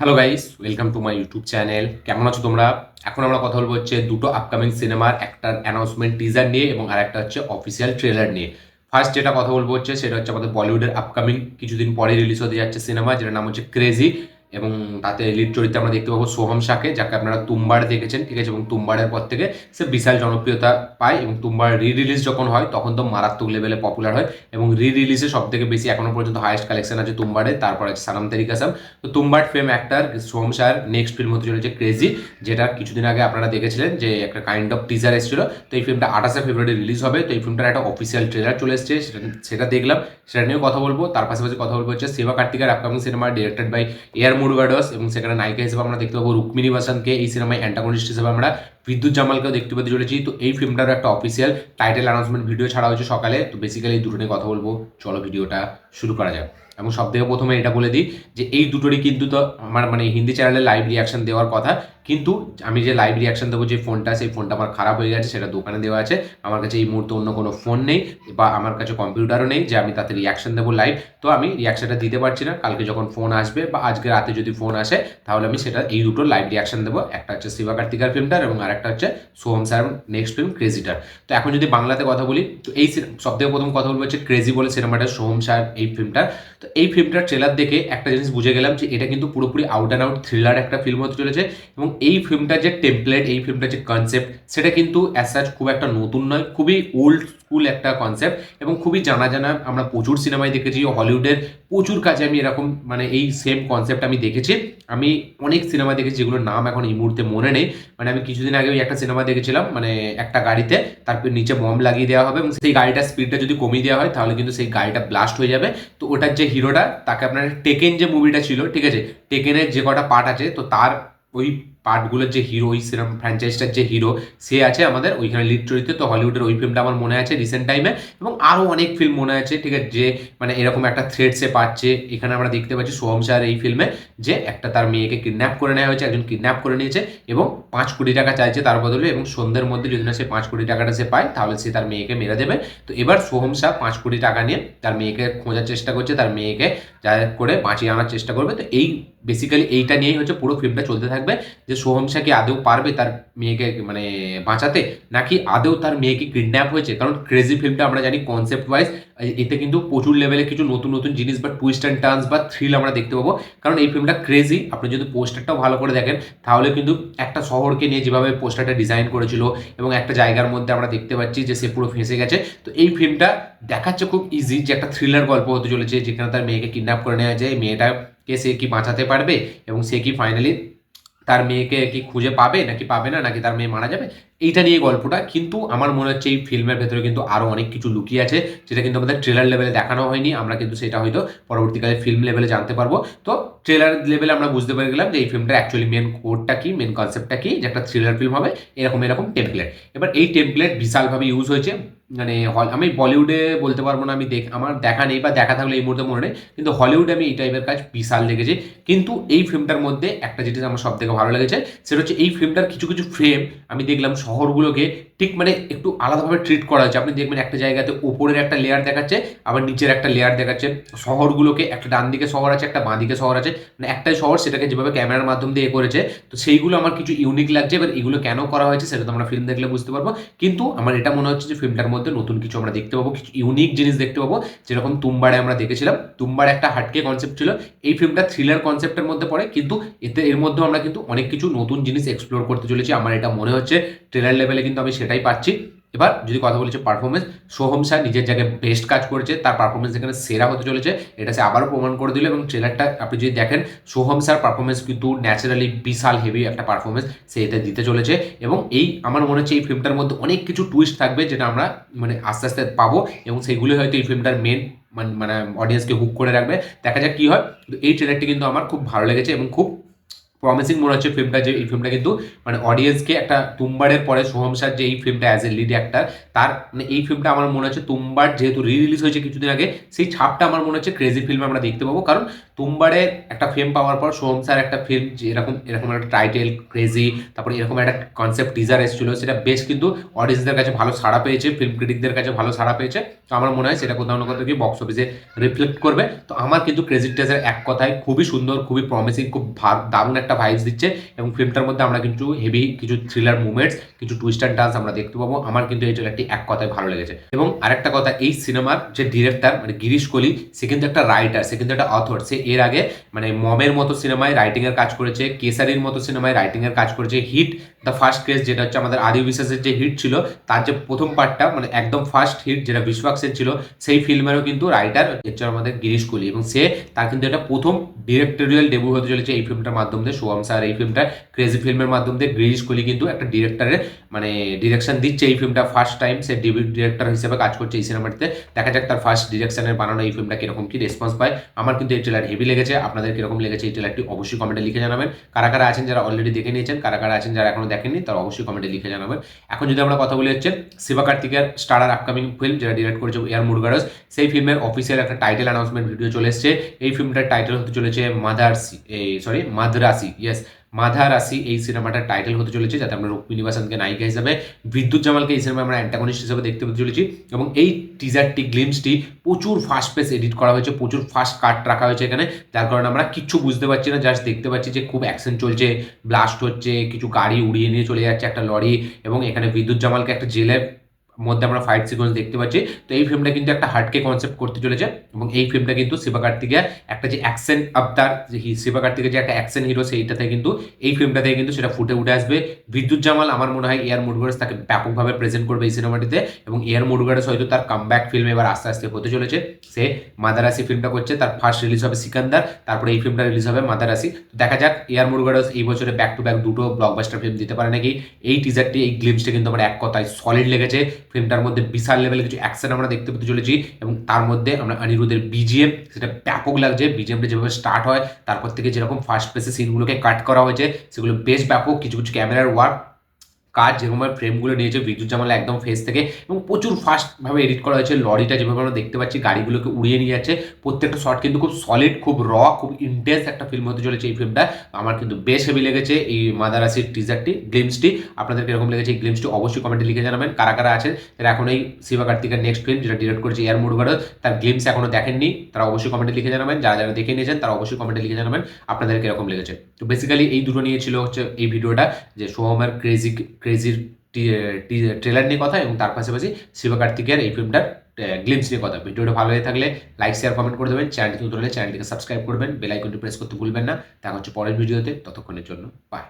Hello guys, welcome to my YouTube channel. কেমন আছো তোমরা? এখন আমরা কথা বলবো হচ্ছে দুটো আপকামিং সিনেমার, একটা অ্যানাউন্সমেন্ট টিজার নিয়ে এবং আরেকটা হচ্ছে অফিসিয়াল ট্রেলার নিয়ে। ফার্স্ট যেটা কথা বলবো হচ্ছে সেটা হচ্ছে আমাদের বলিউডের আপকামিং কিছুদিন পরে রিলিজ হতে যাচ্ছে সিনেমা, যেটার নাম হচ্ছে ক্রেজি। এবং তাতে লিড চরিত্রে আমরা দেখতে পাবো সোহম শাহকে, যাকে আপনারা তুম্বার দেখেছেন, ঠিক আছে? এবং তুম্বারের পর থেকে সে বিশাল জনপ্রিয়তা পায় এবং তুম্বার রিলিজ যখন হয় তখন তো মারাত্মক লেভেলে পপুলার হয় এবং রিলিজে সব থেকে বেশি এখনো পর্যন্ত হাইয়েস্ট কালেকশন আছে তুম্বারে, তারপর আছে সানাম তেরি কসম। তো তুম্বার ফেম অ্যাক্টর সোহম শাহের নেক্সট ফিল্ম হতে চলেছে ক্রেজি, যেটা কিছুদিন আগে আপনারা দেখেছিলেন যে একটা কাইন্ড অফ টিজার এসেছিল। তো এই ফিল্মটা 28শে ফেব্রুয়ারি রিলিজ হবে। তো এই ফিল্মটার একটা অফিসিয়াল ট্রেলার চলে এসেছে, সেটা দেখলাম, সেটা নিয়েও কথা বলবো। তার পাশাপাশি কথা বলবো হচ্ছে শিবা কার্তিকের upcoming cinema directed by AR Murugadoss, এবং সেখানে নায়িকা হিসেবে আমরা দেখতে পাবো রুক্মিণী বাসানকে। এই সিনেমায় অ্যান্টাগনিস্ট হিসেবে আমরা বিদ্যুৎ জামালকেও দেখতে পেতে চলেছি। তো এই ফিল্মটার একটা অফিসিয়াল টাইটেল অ্যানাউন্সমেন্ট ভিডিও ছাড়া হয়েছে সকালে। তো বেসিক্যালি এই দুটো নিয়ে কথা বলবো, চলো ভিডিওটা শুরু করা যাক। এবং সব থেকে প্রথমে এটা বলে দিই যে এই দুটোরই কিন্তু তো আমার মানে হিন্দি চ্যানেলে লাইভ রিয়াকশন দেওয়ার কথা, কিন্তু আমি যে লাইভ রিয়াকশন দেবো যে ফোনটা, সেই ফোনটা আমার খারাপ হয়ে গেছে, সেটা দোকানে দেওয়া আছে। আমার কাছে এই মুহূর্তে অন্য কোনো ফোন নেই বা আমার কাছে কম্পিউটারও নেই যে আমি তাতে রিয়াকশন দেবো লাইভ। তো আমি রিয়াকশনটা দিতে পারছি না। কালকে যখন ফোন আসবে বা আজকে রাতে যদি ফোন আসে তাহলে আমি সেটা এই দুটো লাইভ রিয়াকশন দেবো। একটা হচ্ছে শিবা কার্তিকার ফিল্মটার এবং আরেকটা হচ্ছে সোহম স্যার নেক্সট ফিল্ম ক্রেজিটার। তো এখন যদি বাংলাতে কথা বলি, তো এই সব থেকে প্রথম কথা বলবো হচ্ছে ক্রেজি বলে সিনেমাটা, সোহম স্যার এই ফিল্মটার। তো এই ফিল্মটার ট্রেলার দেখে একটা জিনিস বুঝে গেলাম যে এটা কিন্তু পুরোপুরি আউট অ্যান্ড আউট থ্রিলার একটা ফিল্ম হতে চলেছে। এবং এই ফিল্মটার যে টেমপ্লেট, এই ফিল্মটার যে কনসেপ্ট, সেটা কিন্তু অ্যাজ সাচ খুব একটা নতুন নয়, খুবই ওল্ড স্কুল একটা কনসেপ্ট এবং খুবই জানা জানা। আমরা প্রচুর সিনেমায় দেখেছি, হলিউডের প্রচুর কাজে আমি এরকম মানে এই সেম কনসেপ্ট আমি দেখেছি। আমি অনেক সিনেমা দেখেছি যেগুলোর নাম এখন এই মুহূর্তে মনে নেই। মানে আমি কিছুদিন আগে ওই একটা সিনেমা দেখেছিলাম, মানে একটা গাড়িতে তারপর নিচে বম লাগিয়ে দেওয়া হবে এবং সেই গাড়িটার স্পিডটা যদি কমিয়ে দেওয়া হয় তাহলে কিন্তু সেই গাড়িটা ব্লাস্ট হয়ে যাবে। তো ওটার যে হিরোটা, তাকে আপনার টেকেন যে মুভিটা ছিল, ঠিক আছে, টেকেনের যে কটা পার্ট আছে, তো তার ওই পার্টগুলোর যে হিরো, ওই সিনেমা ফ্র্যাঞ্চাইজটার যে হিরো, সে আছে আমাদের ওইখানে লিড চরিত্রে। তো হলিউডের ওই ফিল্মটা আমার মনে আছে রিসেন্ট টাইমে, এবং আরও অনেক ফিল্ম মনে আছে, ঠিক আছে, যে মানে এরকম একটা থ্রেড সে পাচ্ছে। এখানে আমরা দেখতে পাচ্ছি সোহম শাহর এই ফিল্মে যে একটা তার মেয়েকে কিডন্যাপ করে নেওয়া হয়েছে, একজন কিডন্যাপ করে নিয়েছে এবং 5 কোটি টাকা চাইছে তার বদলে, এবং সন্ধ্যের মধ্যে যদি না সে 5 কোটি টাকাটা সে পায় তাহলে সে তার মেয়েকে মেরে দেবে। তো এবার সোহম শাহ 5 কোটি টাকা নিয়ে তার মেয়েকে খোঁজার চেষ্টা করছে, তার মেয়েকে যা করে বাঁচিয়ে আনার চেষ্টা করবে। তো এই বেসিক্যালি এইটা নিয়েই হচ্ছে পুরো ফিল্মটা চলতে থাকবে, যে সোহম শাহ কি আদৌ পারবে তার মেয়েকে মানে বাঁচাতে, নাকি আদৌ তার মেয়েকে কিডন্যাপ হয়েছে। কারণ ক্রেজি ফিল্মটা আমরা জানি কনসেপ্ট ওয়াইজ এতে কিন্তু প্রচুর লেভেলে কিছু নতুন নতুন জিনিস বা টুইস্ট অ্যান্ড টার্নস বা থ্রিল আমরা দেখতে পাবো। কারণ এই ফিল্মটা ক্রেজি, আপনি যদি পোস্টারটাও ভালো করে দেখেন তাহলে কিন্তু একটা শহরকে নিয়ে যেভাবে পোস্টারটা ডিজাইন করেছিল এবং একটা জায়গার মধ্যে আমরা দেখতে পাচ্ছি যে সে পুরো ফেঁসে গেছে। তো এই ফিল্মটা দেখাচ্ছে খুব ইজি যে একটা থ্রিলার গল্প হতে চলেছে, যেখানে তার মেয়েকে কিডন্যাপ করে নেওয়া যায়, মেয়েটাকে সে কি বাঁচাতে পারবে এবং সে কি ফাইনালি তার মেয়েকে কি খুঁজে পাবে নাকি পাবে না, নাকি তার মেয়ে মারা যাবে, এইটা নিয়ে গল্পটা। কিন্তু আমার মনে হচ্ছে এই ফিল্মের ভেতরে কিন্তু আরও অনেক কিছু লুকিয়ে আছে, যেটা কিন্তু আমাদের ট্রেলার লেভেলে দেখানো হয়নি। আমরা কিন্তু সেটা হয়তো পরবর্তীকালে ফিল্ম লেভেলে জানতে পারবো। তো ট্রেলার লেভেলে আমরা বুঝতে পেরে গেলাম যে এই ফিল্মটার অ্যাকচুয়ালি মেন কোডটা কি, মেন কনসেপ্টটা কি, যে একটা থ্রিলার ফিল্ম হবে এরকম এরকম টেমপ্লেট। এবার এই টেমপ্লেট বিশালভাবে ইউজ হয়েছে। মানে আমি বলিউডে বলতে পারবো না, আমি আমার দেখা নেই বা দেখা থাকলে এই মুহূর্তে মনে নেই, কিন্তু হলিউডে আমি এই টাইপের কাজ বিশাল দেখেছি। কিন্তু এই ফিল্মটার মধ্যে একটা জিনিস আমার সব থেকে ভালো লেগেছে, সেটা হচ্ছে এই ফিল্মটার কিছু কিছু ফ্রেম আমি দেখলাম শহরগুলোকে ঠিক মানে একটু আলাদাভাবে ট্রিট করা হয়েছে। আপনি দেখবেন একটা জায়গাতে উপরের একটা লেয়ার দেখাচ্ছে, আবার নিচের একটা লেয়ার দেখাচ্ছে। শহরগুলোকে একটা ডান দিকে শহর আছে, একটা বাঁ দিকে শহর আছে, মানে একটাই শহর, সেটাকে যেভাবে ক্যামেরার মাধ্যম দিয়ে করেছে, তো সেইগুলো আমার কিছু ইউনিক লাগছে। এবার এগুলো কেন করা হয়েছে সেটা তো আমরা ফিল্ম দেখলে বুঝতে পারবো, কিন্তু আমার এটা মনে হচ্ছে যে ফিল্মটার মধ্যে নতুন কিছু আমরা দেখতে পাবো, কিছু ইউনিক জিনিস দেখতে পাবো, যেরকম তুম্বাড়ে আমরা দেখেছিলাম। তুম্বাড়ে একটা হাটকে কনসেপ্ট ছিল, এই ফিল্মটা থ্রিলার কনসেপ্টের মধ্যে পড়ে, কিন্তু এর মধ্যেও আমরা কিন্তু অনেক কিছু নতুন জিনিস এক্সপ্লোর করতে চলেছি, আমার এটা মনে হচ্ছে। ট্রেলার লেভেলে কিন্তু আমি সেটাই পাচ্ছি। এবার যদি কথা বলেছে পারফরমেন্স, সোহম শাহ নিজের জায়গায় বেস্ট কাজ করেছে, তার পারফরমেন্স এখানে সেরা হতে চলেছে, এটা সে আবারও প্রমাণ করে দিল। এবং ট্রেলারটা আপনি যদি দেখেন, সোহম শাহর পারফরমেন্স কিন্তু ন্যাচারালি বিশাল হেভি একটা পারফরমেন্স সে এতে দিতে চলেছে। এবং এই আমার মনে হচ্ছে এই ফিল্মটার মধ্যে অনেক কিছু টুইস্ট থাকবে, যেটা আমরা মানে আস্তে আস্তে পাবো, এবং সেইগুলো হয়তো এই ফিল্মটার মেন মানে অডিয়েন্সকে হুক করে রাখবে। দেখা যাক কি হয়। এই ট্রেলারটি কিন্তু আমার খুব ভালো লেগেছে এবং খুব প্রমিসিং মনে হচ্ছে ফিল্মটা, যে এই ফিল্মটা কিন্তু মানে অডিয়েন্সকে একটা তুম্বারের পরে সোহম শাহ যে এই ফিল্মটা অ্যাজ এ লিড অ্যাক্টার, তার মানে এই ফিল্মটা আমার মনে হচ্ছে তুম্বার যেহেতু রিলিজ হয়েছে কিছুদিন আগে, সেই ছাপটা আমার মনে হচ্ছে ক্রেজি ফিল্মে আমরা দেখতে পাবো। কারণ তুম্বারের একটা ফেম পাওয়ার পর সোহম স্যার একটা ফিল্ম যে এরকম এরকম একটা টাইটেল ক্রেজি, তারপরে এরকম একটা কনসেপ্ট টিজার এসেছিল, সেটা বেশ কিন্তু অডিয়েন্সদের কাছে ভালো সাড়া পেয়েছে, ফিল্ম ক্রিটিকদের কাছে ভালো সাড়া পেয়েছে। তো আমার মনে হয় সেটা কোথাও না কোথাও গিয়ে বক্স অফিসে রিফ্লেক্ট করবে। তো আমার কিন্তু ক্রেজি টিজার এক কথায় খুবই সুন্দর, খুবই প্রমিসিং, খুব দারুণ একটা ভাইবস দিচ্ছে, এবং ফিল্মটার মধ্যে আমরা কিন্তু হেভি কিছু থ্রিলার মুভমেন্টস, কিছু টুইস্ট অ্যান্ড টার্নস আমরা দেখতে পাবো। আমার কিন্তু এই ট্রেলারটি এক কথায় ভালো লেগেছে। এবং আরেকটা কথা, এই সিনেমার যে ডিরেক্টর মানে গিরিশ কোহলি, সে কিন্তু একটা রাইটার, সে কিন্তু একটা অথর। সে এর আগে মানে মমের মতো সিনেমায় রাইটিং এর কাজ করেছে, কেসারির মতো সিনেমায় রাইটিং এর কাজ করেছে, হিট দ্য ফার্স্ট কেস যেটা হচ্ছে আমাদের আদি বিশ্বাসের যে হিট ছিল, তার যে প্রথম পার্টটা মানে একদম ফার্স্ট হিট যেটা বিশ্বনাথ সেন ছিল, সেই ফিল্মেরও কিন্তু রাইটার হচ্ছে আমাদের গিরিশ কোহলি, এবং সে তার কিন্তু এটা প্রথম ডিরেক্টোরিয়াল ডেবিউ হতে চলেছে এই ফিল্মটার মাধ্যম দিয়ে। সোহম স্যার এই ফিল্মটা ক্রেজি ফিল্মের মাধ্যম দিয়ে গিরিশ কোহলি কিন্তু একটা ডিরেক্টরের মানে ডিরেকশন দিচ্ছে এই ফিল্মটা ফার্স্ট টাইম, সে ডেবিউ ডিরেক্টর হিসেবে কাজ করছে এই সিনেমাটিতে। দেখা যাক তার ফার্স্ট ডিরেকশনের বানানো এই ফিল্মটা কিরকম কি রেসপন্স পায়। আমার কিন্তু এই ট্রেলার হেভি লেগেছে, আপনাদের কিরকম লেগেছে এই ট্রেলারটি অবশ্যই কমেন্টে লিখে জানাবেন। কারা কারা আছেন যারা অলরেডি দেখে নিয়েছেন, কারা কারা আছেন যারা এখনো দেখেননি, তারা অবশ্যই কমেন্টে লিখে জানাবেন। এখন যদি আমরা কথা বলি হচ্ছে শিবকার্তিকের স্টারার আপকামিং ফিল্ম যেটা ডিরেক্ট করেছে এয়ার মুরগারস, সেই ফিল্মের অফিসিয়াল একটা টাইটেল অ্যানাউন্সমেন্ট ভিডিও চলে এসেছে। এই ফিল্মটার টাইটেল হতে চলেছে মাদারাসি, ইয়েস মাধারাসি এই সিনেমাটার টাইটেল হতে চলেছে, যাতে আমরা রুক্মিণী বাসানকে নায়িকা হিসাবে, বিদ্যুৎ জামালকে এই সিনেমায় আমরা অ্যান্টাগনিস্ট হিসেবে দেখতে পেতে চলেছি। এবং এই টিজারটি গ্লিমসটি প্রচুর ফাস্ট পেস এডিট করা হয়েছে, প্রচুর ফাস্ট কাট রাখা হয়েছে এখানে, যার কারণে আমরা কিচ্ছু বুঝতে পারছি না, জাস্ট দেখতে পাচ্ছি যে খুব অ্যাকশন চলছে, ব্লাস্ট হচ্ছে, কিছু গাড়ি উড়িয়ে নিয়ে চলে যাচ্ছে একটা লরি, এবং এখানে বিদ্যুৎ জামালকে একটা জেলের মধ্যে আমরা ফাইট সিকোয়েন্স দেখতে পাচ্ছি। তো এই ফিল্মটা কিন্তু একটা হার্টকে কনসেপ্ট করতে চলেছে, এবং এই ফিল্মটা কিন্তু শিবকার্তিকের একটা যে অ্যাকশন আবতার, যে শিবকার্তিকের যে একটা অ্যাকশন হিরো, সেইটাতে কিন্তু এই ফিল্মটাতে কিন্তু সেটা ফুটে উঠে আসবে। বিদ্যুৎ জামাল আমার মনে হয় এয়ার মুরগার্স তাকে ব্যাপকভাবে প্রেজেন্ট করবে এই সিনেমাটিতে, এবং এয়ার মুরগার্স হয়তো তার কামব্যাক ফিল্ম এবার আস্তে আস্তে হতে চলেছে। সে মাদারাসি ফিল্মটা করছে, তার ফার্স্ট রিলিজ হবে সিকান্দার, তারপরে এই ফিল্মটা রিলিজ হবে মাদারাসি। দেখা যাক এয়ার মুরগার্স এই বছরে ব্যাক টু ব্যাক দুটো ব্লকবাস্টার ফিল্ম দিতে পারে নাকি। এই টিজারটি, এই গ্লিমসটা কিন্তু আমার এক কথায় সলিড লেগেছে। ফিল্মটার মধ্যে বিশাল লেভেলে কিছু অ্যাকশন আমরা দেখতে পেতে চলেছি, এবং তার মধ্যে আমরা অনিরুদ্ধের বিজিএম, সেটা ব্যাপক লাগছে। বিজিএমটা যেভাবে স্টার্ট হয়, তারপর থেকে যেরকম ফার্স্ট পেসে সিনগুলোকে কাট করা হয়েছে, সেগুলো বেশ ব্যাপক। কিছু কিছু ক্যামেরার ওয়ার্ক কাজ যেরকম ফ্রেমগুলো নিয়েছে বিদ্যুৎ জামাল একদম ফেস থেকে, এবং প্রচুর ফাস্টভাবে এডিট করা হয়েছে। লরিটা যেভাবে আমরা দেখতে পাচ্ছি গাড়িগুলোকে উড়িয়ে নিয়ে যাচ্ছে, প্রত্যেকটা শট কিন্তু খুব সলিড, খুব খুব ইন্টেন্স একটা ফিল্ম হতে চলেছে এই ফিল্মটা। আমার কিন্তু বেশ হেভি লেগেছে এই মাদারাসির টিজারটি, গ্লিমসটি। আপনাদের কিরকম লেগেছে এই গ্লিমসটি অবশ্যই কমেন্টে লিখে জানাবেন। কারা কারা আছেন তারা এখন এই শিবকার্তিকের নেক্সট ফিল্ম যেটা ডিরেক্ট করেছে এয়ার মুরগার্স, তার গ্লিমস এখনো দেখেননি, তারা অবশ্যই কমেন্টে লিখে জানাবেন। যারা যারা দেখে নিয়েছেন তারা অবশ্যই কমেন্টে লিখে জানাবেন আপনাদের কিরকম লেগেছে। তো বেসিক্যালি এই দুটো নিয়ে ছিল হচ্ছে এই ভিডিওটা, যে সোহমের ক্রেজির ট্রেলার নিয়ে কথা, এবং তার পাশাপাশি শিবকার্তিকের এই ফিল্মটার গ্লিমস নিয়ে কথা। ভিডিওটা ভালো হয়ে থাকলে লাইক শেয়ার কমেন্ট করে দেবেন, চ্যানেলটি নতুন হলে চ্যানেলটিকে সাবস্ক্রাইব করবেন, বেল আইকনটি প্রেস করতে ভুলবেন না। দেখা হচ্ছে পরের ভিডিওতে, ততক্ষণের জন্য বাই।